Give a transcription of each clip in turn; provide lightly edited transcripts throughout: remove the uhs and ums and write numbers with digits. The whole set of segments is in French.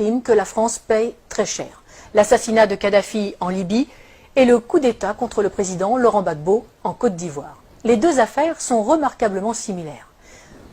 crimes que la France paye très cher. L'assassinat de Kadhafi en Libye et le coup d'État contre le président Laurent Gbagbo en Côte d'Ivoire. Les deux affaires sont remarquablement similaires.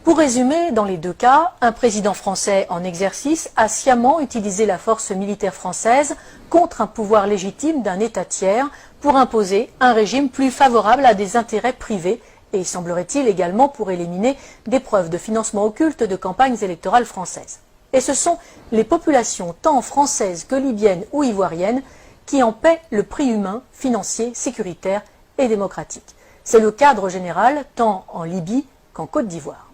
Pour résumer, dans les deux cas, un président français en exercice a sciemment utilisé la force militaire française contre un pouvoir légitime d'un État tiers pour imposer un régime plus favorable à des intérêts privés et, semblerait-il, également pour éliminer des preuves de financement occulte de campagnes électorales françaises. Et ce sont les populations, tant françaises que libyennes ou ivoiriennes, qui en paient le prix humain, financier, sécuritaire et démocratique. C'est le cadre général, tant en Libye qu'en Côte d'Ivoire.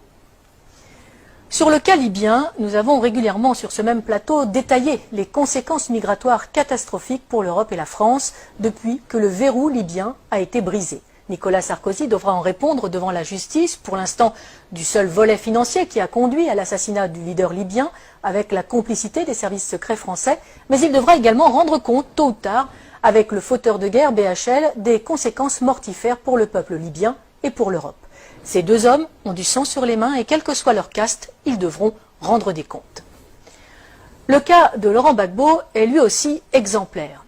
Sur le cas libyen, nous avons régulièrement sur ce même plateau détaillé les conséquences migratoires catastrophiques pour l'Europe et la France depuis que le verrou libyen a été brisé. Nicolas Sarkozy devra en répondre devant la justice, pour l'instant du seul volet financier qui a conduit à l'assassinat du leader libyen avec la complicité des services secrets français, mais il devra également rendre compte, tôt ou tard, avec le fauteur de guerre BHL, des conséquences mortifères pour le peuple libyen et pour l'Europe. Ces deux hommes ont du sang sur les mains et quel que soit leur caste, ils devront rendre des comptes. Le cas de Laurent Gbagbo est lui aussi exemplaire.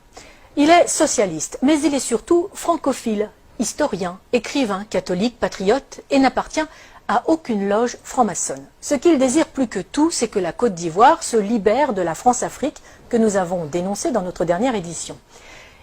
Il est socialiste, mais il est surtout francophile, historien, écrivain, catholique, patriote et n'appartient à aucune loge franc-maçonne. Ce qu'il désire plus que tout, c'est que la Côte d'Ivoire se libère de la France-Afrique que nous avons dénoncée dans notre dernière édition.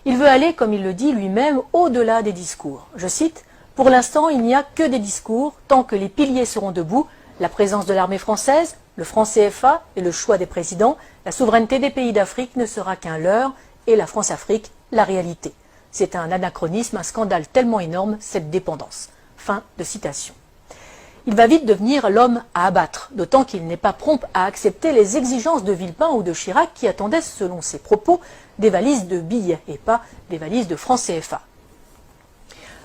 Il veut aller, comme il le dit lui-même, au-delà des discours. Je cite, « Pour l'instant, il n'y a que des discours, tant que les piliers seront debout, la présence de l'armée française, le franc CFA et le choix des présidents, la souveraineté des pays d'Afrique ne sera qu'un leurre et la France-Afrique, la réalité. C'est un anachronisme, un scandale tellement énorme, cette dépendance. » Fin de citation. Il va vite devenir l'homme à abattre, d'autant qu'il n'est pas prompt à accepter les exigences de Villepin ou de Chirac qui attendaient, selon ses propos, des valises de billets et pas des valises de francs CFA.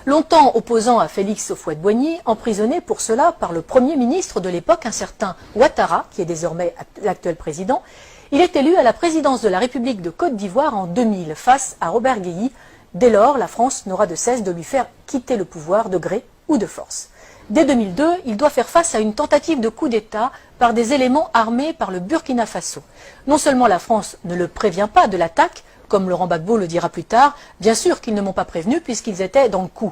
Longtemps opposant à Félix Houphouët-Boigny, emprisonné pour cela par le Premier ministre de l'époque, un certain Ouattara, qui est désormais l'actuel président, il est élu à la présidence de la République de Côte d'Ivoire en 2000 face à Robert Guéhi. Dès lors, la France n'aura de cesse de lui faire quitter le pouvoir de gré ou de force. Dès 2002, il doit faire face à une tentative de coup d'État par des éléments armés par le Burkina Faso. Non seulement la France ne le prévient pas de l'attaque, comme Laurent Gbagbo le dira plus tard, bien sûr qu'ils ne m'ont pas prévenu puisqu'ils étaient dans le coup.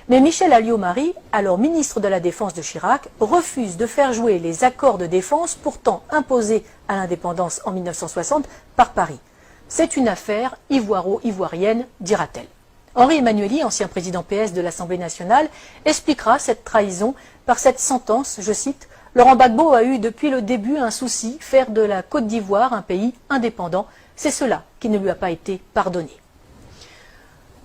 Mais Michel Alliot-Marie, alors ministre de la Défense de Chirac, refuse de faire jouer les accords de défense pourtant imposés à l'indépendance en 1960 par Paris. C'est une affaire ivoiro-ivoirienne, dira-t-elle. Henri Emmanuelli, ancien président PS de l'Assemblée nationale, expliquera cette trahison par cette sentence, je cite, « Laurent Gbagbo a eu depuis le début un souci, faire de la Côte d'Ivoire un pays indépendant. C'est cela qui ne lui a pas été pardonné. »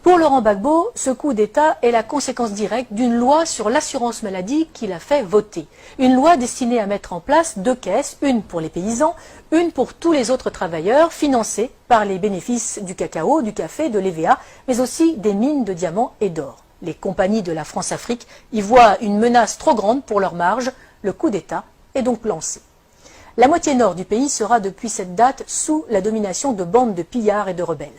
Pour Laurent Gbagbo, ce coup d'État est la conséquence directe d'une loi sur l'assurance maladie qu'il a fait voter. Une loi destinée à mettre en place deux caisses, une pour les paysans, une pour tous les autres travailleurs, financée par les bénéfices du cacao, du café, de l'EVA, mais aussi des mines de diamants et d'or. Les compagnies de la France-Afrique y voient une menace trop grande pour leur marge. Le coup d'État est donc lancé. La moitié nord du pays sera depuis cette date sous la domination de bandes de pillards et de rebelles.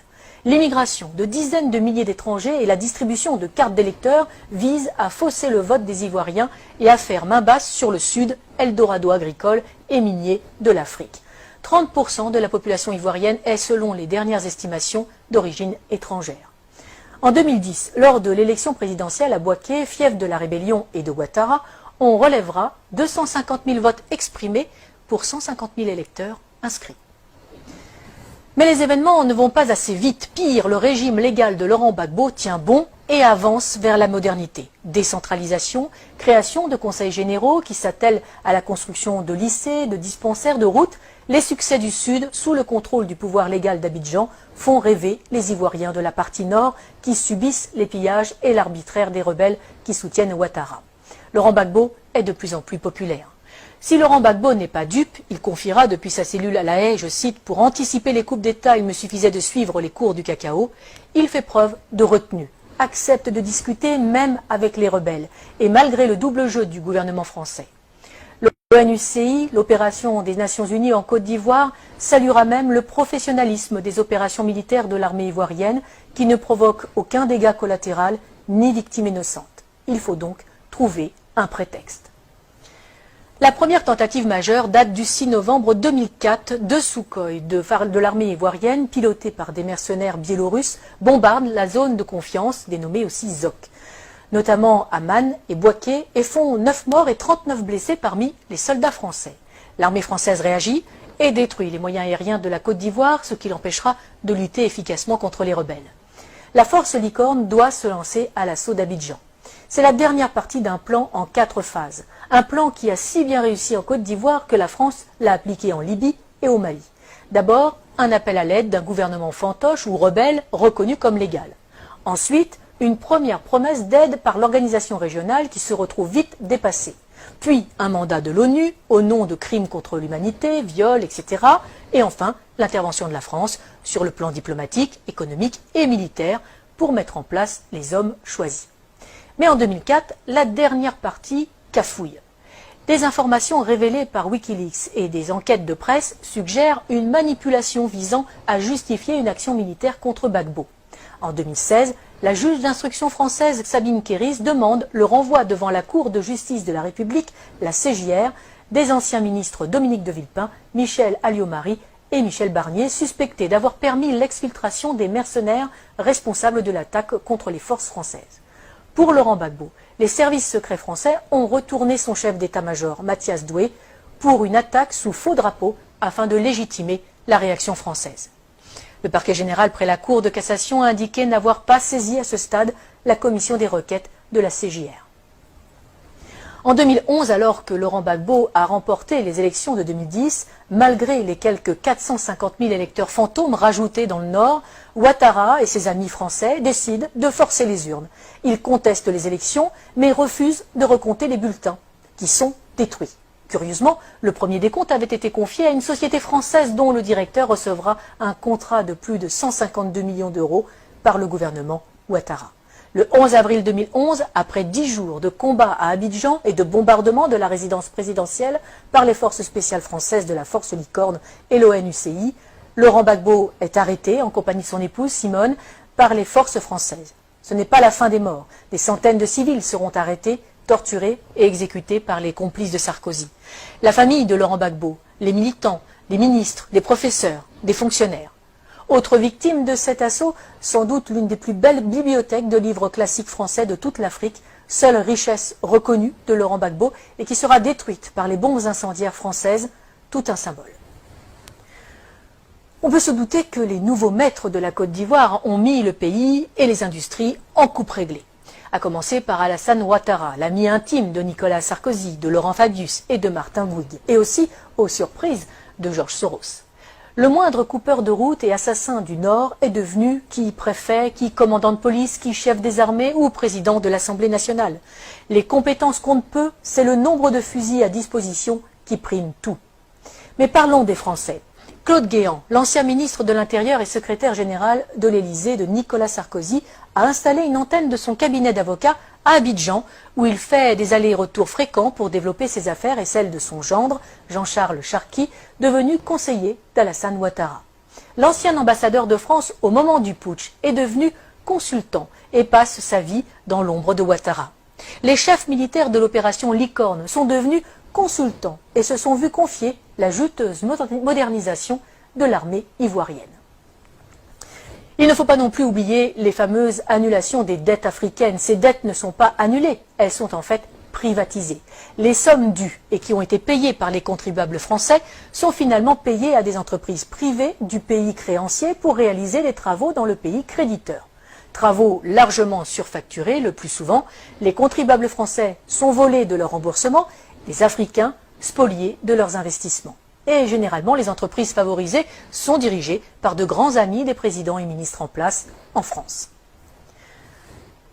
L'immigration de dizaines de milliers d'étrangers et la distribution de cartes d'électeurs visent à fausser le vote des Ivoiriens et à faire main basse sur le sud, Eldorado agricole et minier de l'Afrique. 30% de la population ivoirienne est, selon les dernières estimations, d'origine étrangère. En 2010, lors de l'élection présidentielle à Bouaké, fief de la rébellion et de Ouattara, on relèvera 250 000 votes exprimés pour 150 000 électeurs inscrits. Mais les événements ne vont pas assez vite. Pire, le régime légal de Laurent Gbagbo tient bon et avance vers la modernité. Décentralisation, création de conseils généraux qui s'attellent à la construction de lycées, de dispensaires, de routes. Les succès du Sud, sous le contrôle du pouvoir légal d'Abidjan, font rêver les Ivoiriens de la partie nord qui subissent les pillages et l'arbitraire des rebelles qui soutiennent Ouattara. Laurent Gbagbo est de plus en plus populaire. Si Laurent Gbagbo n'est pas dupe, il confiera depuis sa cellule à La Haye, je cite, « Pour anticiper les coupes d'État, il me suffisait de suivre les cours du cacao ». Il fait preuve de retenue, accepte de discuter même avec les rebelles, et malgré le double jeu du gouvernement français. L'ONUCI, l'opération des Nations Unies en Côte d'Ivoire, saluera même le professionnalisme des opérations militaires de l'armée ivoirienne qui ne provoquent aucun dégât collatéral ni victime innocente. Il faut donc trouver un prétexte. La première tentative majeure date du 6 novembre 2004. Deux Sukhoi de l'armée ivoirienne, pilotés par des mercenaires biélorusses, bombardent la zone de confiance, dénommée aussi ZOC, notamment à Man et Bouaké, et font 9 morts et 39 blessés parmi les soldats français. L'armée française réagit et détruit les moyens aériens de la Côte d'Ivoire, ce qui l'empêchera de lutter efficacement contre les rebelles. La force Licorne doit se lancer à l'assaut d'Abidjan. C'est la dernière partie d'un plan en 4 phases. Un plan qui a si bien réussi en Côte d'Ivoire que la France l'a appliqué en Libye et au Mali. D'abord, un appel à l'aide d'un gouvernement fantoche ou rebelle reconnu comme légal. Ensuite, une première promesse d'aide par l'organisation régionale qui se retrouve vite dépassée. Puis un mandat de l'ONU au nom de crimes contre l'humanité, viols, etc. Et enfin, l'intervention de la France sur le plan diplomatique, économique et militaire pour mettre en place les hommes choisis. Mais en 2004, la dernière partie cafouille. Des informations révélées par Wikileaks et des enquêtes de presse suggèrent une manipulation visant à justifier une action militaire contre Gbagbo. En 2016, la juge d'instruction française Sabine Kéris demande le renvoi devant la Cour de justice de la République, la CJR, des anciens ministres Dominique de Villepin, Michel Alliot-Marie et Michel Barnier, suspectés d'avoir permis l'exfiltration des mercenaires responsables de l'attaque contre les forces françaises. Pour Laurent Gbagbo, les services secrets français ont retourné son chef d'état-major, Mathias Doué, pour une attaque sous faux drapeau afin de légitimer la réaction française. Le parquet général près la Cour de cassation a indiqué n'avoir pas saisi à ce stade la commission des requêtes de la CJR. En 2011, alors que Laurent Gbagbo a remporté les élections de 2010, malgré les quelques 450 000 électeurs fantômes rajoutés dans le Nord, Ouattara et ses amis français décident de forcer les urnes. Ils contestent les élections, mais refusent de recompter les bulletins, qui sont détruits. Curieusement, le premier décompte avait été confié à une société française dont le directeur recevra un contrat de plus de 152 millions d'euros par le gouvernement Ouattara. Le 11 avril 2011, après 10 jours de combats à Abidjan et de bombardement de la résidence présidentielle par les forces spéciales françaises de la force Licorne et l'ONUCI, Laurent Gbagbo est arrêté en compagnie de son épouse Simone par les forces françaises. Ce n'est pas la fin des morts. Des centaines de civils seront arrêtés, torturés et exécutés par les complices de Sarkozy. La famille de Laurent Gbagbo, les militants, les ministres, des professeurs, des fonctionnaires. Autre victime de cet assaut, sans doute l'une des plus belles bibliothèques de livres classiques français de toute l'Afrique, seule richesse reconnue de Laurent Gbagbo et qui sera détruite par les bombes incendiaires françaises, tout un symbole. On peut se douter que les nouveaux maîtres de la Côte d'Ivoire ont mis le pays et les industries en coupe réglée. À commencer par Alassane Ouattara, l'ami intime de Nicolas Sarkozy, de Laurent Fabius et de Martin Bouygues, et aussi, aux surprises, de Georges Soros. Le moindre coupeur de route et assassin du Nord est devenu qui préfet, qui commandant de police, qui chef des armées ou président de l'Assemblée nationale. Les compétences comptent peu, c'est le nombre de fusils à disposition qui prime tout. Mais parlons des Français. Claude Guéant, l'ancien ministre de l'Intérieur et secrétaire général de l'Élysée de Nicolas Sarkozy, a installé une antenne de son cabinet d'avocats à Abidjan, où il fait des allers-retours fréquents pour développer ses affaires et celles de son gendre, Jean-Charles Charqui, devenu conseiller d'Alassane Ouattara. L'ancien ambassadeur de France au moment du putsch est devenu consultant et passe sa vie dans l'ombre de Ouattara. Les chefs militaires de l'opération Licorne sont devenus consultants et se sont vus confier la juteuse modernisation de l'armée ivoirienne. Il ne faut pas non plus oublier les fameuses annulations des dettes africaines. Ces dettes ne sont pas annulées, elles sont en fait privatisées. Les sommes dues et qui ont été payées par les contribuables français sont finalement payées à des entreprises privées du pays créancier pour réaliser les travaux dans le pays créditeur. Travaux largement surfacturés, le plus souvent, les contribuables français sont volés de leur remboursement, les Africains spoliés de leurs investissements. Et généralement, les entreprises favorisées sont dirigées par de grands amis des présidents et ministres en place en France.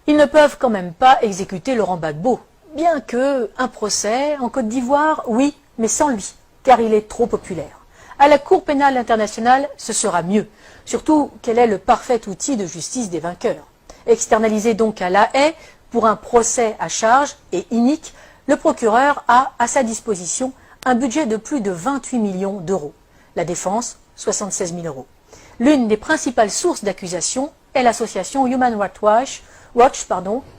Ils ne peuvent quand même pas exécuter Laurent Gbagbo, bien que un procès en Côte d'Ivoire, oui, mais sans lui, car il est trop populaire. À la Cour pénale internationale, ce sera mieux, surtout qu'elle est le parfait outil de justice des vainqueurs. Externalisé donc à La Haye pour un procès à charge et inique, le procureur a à sa disposition un budget de plus de 28 millions d'euros. La défense, 76 000 euros. L'une des principales sources d'accusation est l'association Human Rights Watch,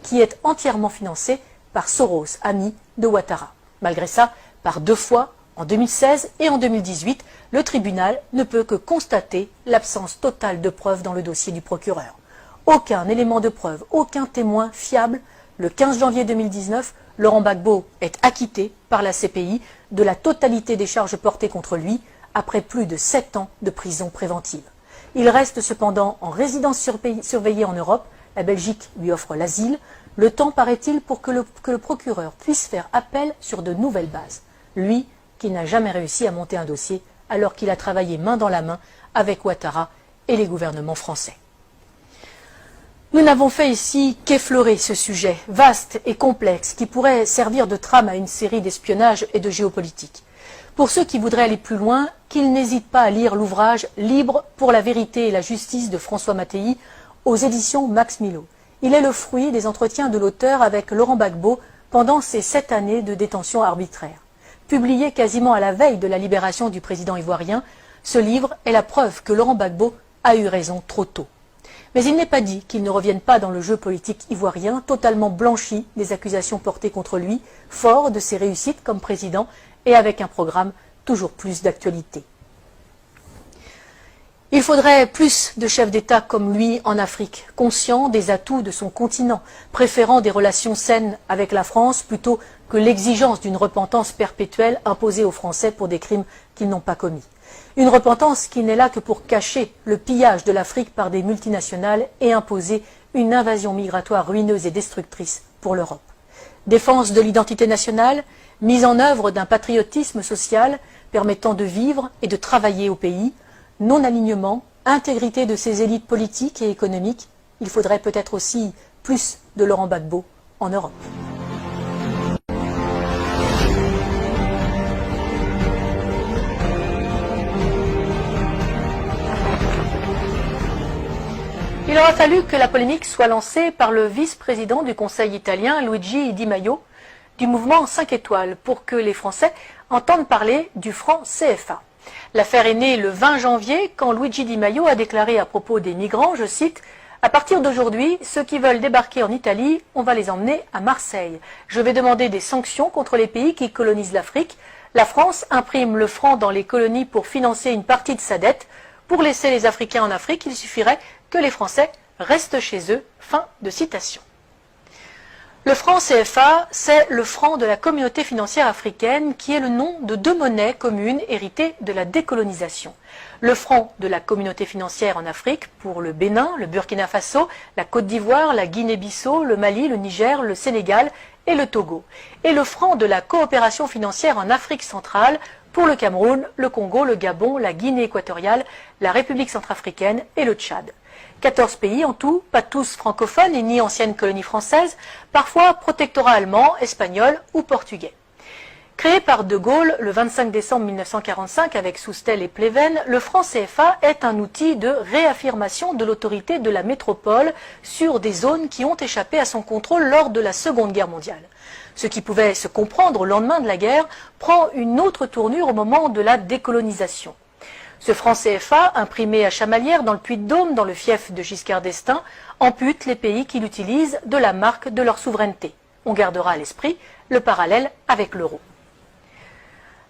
qui est entièrement financée par Soros, ami de Ouattara. Malgré ça, Par 2 fois, en 2016 et en 2018, le tribunal ne peut que constater l'absence totale de preuves dans le dossier du procureur. Aucun élément de preuve, aucun témoin fiable. Le 15 janvier 2019, Laurent Gbagbo est acquitté par la CPI de la totalité des charges portées contre lui après plus de 7 ans de prison préventive. Il reste cependant en résidence surveillée en Europe. La Belgique lui offre l'asile. Le temps, paraît-il, pour que le procureur puisse faire appel sur de nouvelles bases. Lui, qui n'a jamais réussi à monter un dossier alors qu'il a travaillé main dans la main avec Ouattara et les gouvernements français. Nous n'avons fait ici qu'effleurer ce sujet vaste et complexe qui pourrait servir de trame à une série d'espionnage et de géopolitique. Pour ceux qui voudraient aller plus loin, qu'ils n'hésitent pas à lire l'ouvrage « Libre pour la vérité et la justice » de François Mattei aux éditions Max Milo. Il est le fruit des entretiens de l'auteur avec Laurent Gbagbo pendant ces 7 années de détention arbitraire. Publié quasiment à la veille de la libération du président ivoirien, ce livre est la preuve que Laurent Gbagbo a eu raison trop tôt. Mais il n'est pas dit qu'il ne revienne pas dans le jeu politique ivoirien, totalement blanchi des accusations portées contre lui, fort de ses réussites comme président et avec un programme toujours plus d'actualité. Il faudrait plus de chefs d'État comme lui en Afrique, conscients des atouts de son continent, préférant des relations saines avec la France plutôt que l'exigence d'une repentance perpétuelle imposée aux Français pour des crimes qu'ils n'ont pas commis. Une repentance qui n'est là que pour cacher le pillage de l'Afrique par des multinationales et imposer une invasion migratoire ruineuse et destructrice pour l'Europe. Défense de l'identité nationale, mise en œuvre d'un patriotisme social permettant de vivre et de travailler au pays, non-alignement, intégrité de ses élites politiques et économiques. Il faudrait peut-être aussi plus de Laurent Gbagbo en Europe. Il aura fallu que la polémique soit lancée par le vice-président du Conseil italien, Luigi Di Maio, du mouvement 5 étoiles, pour que les Français entendent parler du franc CFA. L'affaire est née le 20 janvier, quand Luigi Di Maio a déclaré à propos des migrants, je cite, « À partir d'aujourd'hui, ceux qui veulent débarquer en Italie, on va les emmener à Marseille. Je vais demander des sanctions contre les pays qui colonisent l'Afrique. La France imprime le franc dans les colonies pour financer une partie de sa dette. Pour laisser les Africains en Afrique, il suffirait que les Français restent chez eux. » Fin de citation. Le franc CFA, c'est le franc de la communauté financière africaine qui est le nom de 2 monnaies communes héritées de la décolonisation. Le franc de la communauté financière en Afrique pour le Bénin, le Burkina Faso, la Côte d'Ivoire, la Guinée-Bissau, le Mali, le Niger, le Sénégal et le Togo. Et le franc de la coopération financière en Afrique centrale pour le Cameroun, le Congo, le Gabon, la Guinée équatoriale, la République centrafricaine et le Tchad. 14 pays en tout, pas tous francophones et ni anciennes colonies françaises, parfois protectorats allemands, espagnols ou portugais. Créé par De Gaulle le 25 décembre 1945 avec Soustelle et Pleven, le franc CFA est un outil de réaffirmation de l'autorité de la métropole sur des zones qui ont échappé à son contrôle lors de la Seconde Guerre mondiale. Ce qui pouvait se comprendre au lendemain de la guerre prend une autre tournure au moment de la décolonisation. Ce franc CFA, imprimé à Chamalières dans le Puy-de-Dôme, dans le fief de Giscard d'Estaing, ampute les pays qui l'utilisent de la marque de leur souveraineté. On gardera à l'esprit le parallèle avec l'euro.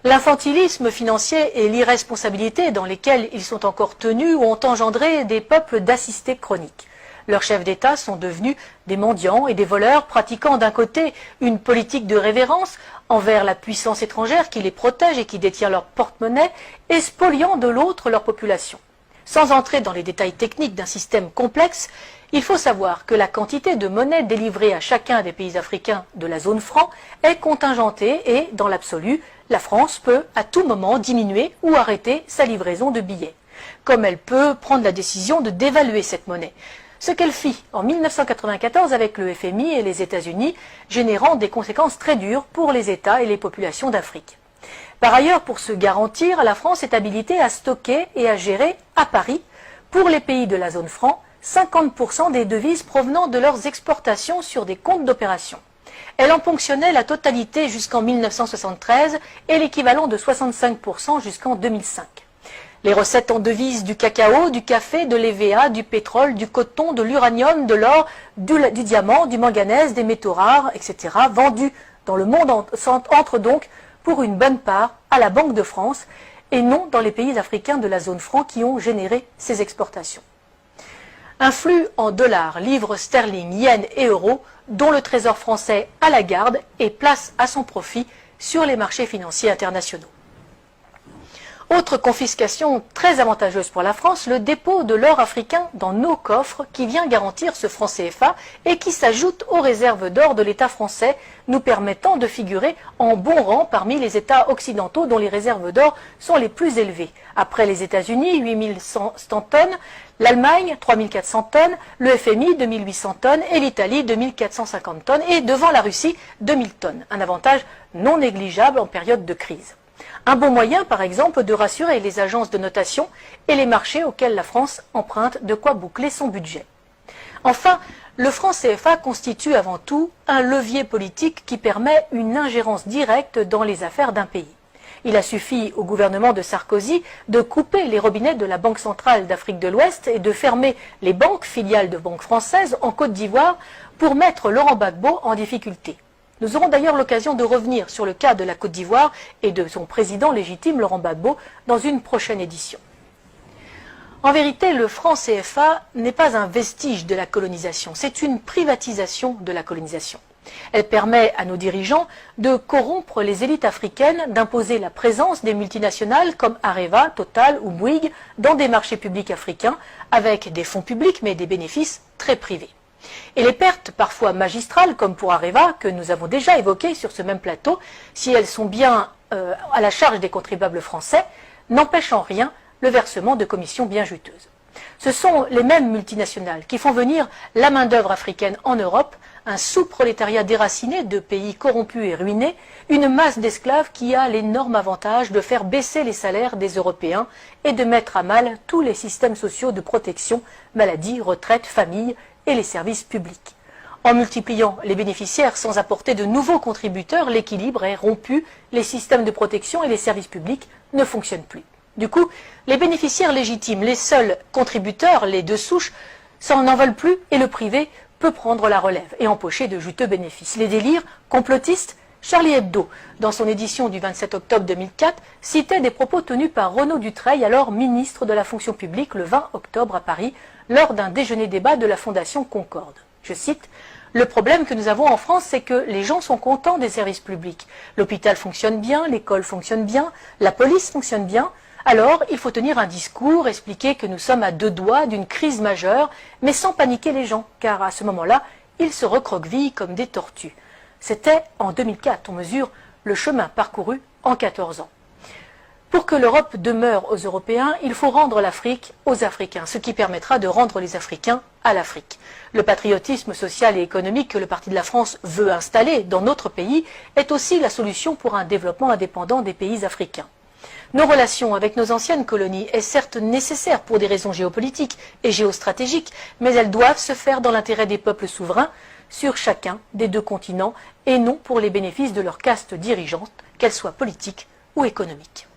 L'infantilisme financier et l'irresponsabilité dans lesquels ils sont encore tenus ont engendré des peuples d'assistés chroniques. Leurs chefs d'État sont devenus des mendiants et des voleurs pratiquant d'un côté une politique de révérence envers la puissance étrangère qui les protège et qui détient leur porte-monnaie et spoliant de l'autre leur population. Sans entrer dans les détails techniques d'un système complexe, il faut savoir que la quantité de monnaie délivrée à chacun des pays africains de la zone franc est contingentée et, dans l'absolu, la France peut à tout moment diminuer ou arrêter sa livraison de billets. Comme elle peut prendre la décision de dévaluer cette monnaie. Ce qu'elle fit en 1994 avec le FMI et les États-Unis, générant des conséquences très dures pour les États et les populations d'Afrique. Par ailleurs, pour se garantir, la France est habilitée à stocker et à gérer à Paris, pour les pays de la zone franc, 50% des devises provenant de leurs exportations sur des comptes d'opération. Elle en ponctionnait la totalité jusqu'en 1973 et l'équivalent de 65% jusqu'en 2005. Les recettes en devises du cacao, du café, de l'EVA, du pétrole, du coton, de l'uranium, de l'or, du diamant, du manganèse, des métaux rares, etc. vendus dans le monde entrent donc pour une bonne part à la Banque de France et non dans les pays africains de la zone franc qui ont généré ces exportations. Un flux en dollars, livres sterling, yens et euros dont le Trésor français a la garde et place à son profit sur les marchés financiers internationaux. Autre confiscation très avantageuse pour la France, le dépôt de l'or africain dans nos coffres qui vient garantir ce franc CFA et qui s'ajoute aux réserves d'or de l'État français, nous permettant de figurer en bon rang parmi les États occidentaux dont les réserves d'or sont les plus élevées. Après les États-Unis, 8100 tonnes, l'Allemagne, 3400 tonnes, le FMI, 2800 tonnes et l'Italie, 2450 tonnes et devant la Russie, 2000 tonnes. Un avantage non négligeable en période de crise. Un bon moyen, par exemple, de rassurer les agences de notation et les marchés auxquels la France emprunte, de quoi boucler son budget. Enfin, le franc CFA constitue avant tout un levier politique qui permet une ingérence directe dans les affaires d'un pays. Il a suffi au gouvernement de Sarkozy de couper les robinets de la Banque centrale d'Afrique de l'Ouest et de fermer les banques filiales de banques françaises en Côte d'Ivoire pour mettre Laurent Gbagbo en difficulté. Nous aurons d'ailleurs l'occasion de revenir sur le cas de la Côte d'Ivoire et de son président légitime, Laurent Gbagbo, dans une prochaine édition. En vérité, le franc CFA n'est pas un vestige de la colonisation, c'est une privatisation de la colonisation. Elle permet à nos dirigeants de corrompre les élites africaines, d'imposer la présence des multinationales comme Areva, Total ou Bouygues dans des marchés publics africains avec des fonds publics mais des bénéfices très privés. Et les pertes parfois magistrales, comme pour Areva, que nous avons déjà évoquées sur ce même plateau, si elles sont bien à la charge des contribuables français, n'empêchent en rien le versement de commissions bien juteuses. Ce sont les mêmes multinationales qui font venir la main-d'œuvre africaine en Europe, un sous-prolétariat déraciné de pays corrompus et ruinés, une masse d'esclaves qui a l'énorme avantage de faire baisser les salaires des Européens et de mettre à mal tous les systèmes sociaux de protection, maladie, retraite, famille et les services publics. En multipliant les bénéficiaires sans apporter de nouveaux contributeurs, l'équilibre est rompu, les systèmes de protection et les services publics ne fonctionnent plus. Du coup, les bénéficiaires légitimes, les seuls contributeurs, les deux souches, n'en veulent plus et le privé peut prendre la relève et empocher de juteux bénéfices. Les délires complotistes, Charlie Hebdo, dans son édition du 27 octobre 2004, citait des propos tenus par Renaud Dutreil, alors ministre de la fonction publique, le 20 octobre à Paris, lors d'un déjeuner-débat de la Fondation Concorde. Je cite, « Le problème que nous avons en France, c'est que les gens sont contents des services publics. L'hôpital fonctionne bien, l'école fonctionne bien, la police fonctionne bien. Alors, il faut tenir un discours, expliquer que nous sommes à deux doigts d'une crise majeure, mais sans paniquer les gens, car à ce moment-là, ils se recroquevillent comme des tortues. » C'était en 2004, on mesure le chemin parcouru en 14 ans. Pour que l'Europe demeure aux Européens, il faut rendre l'Afrique aux Africains, ce qui permettra de rendre les Africains à l'Afrique. Le patriotisme social et économique que le Parti de la France veut installer dans notre pays est aussi la solution pour un développement indépendant des pays africains. Nos relations avec nos anciennes colonies est certes nécessaire pour des raisons géopolitiques et géostratégiques, mais elles doivent se faire dans l'intérêt des peuples souverains sur chacun des deux continents et non pour les bénéfices de leur caste dirigeante, qu'elle soit politique ou économique.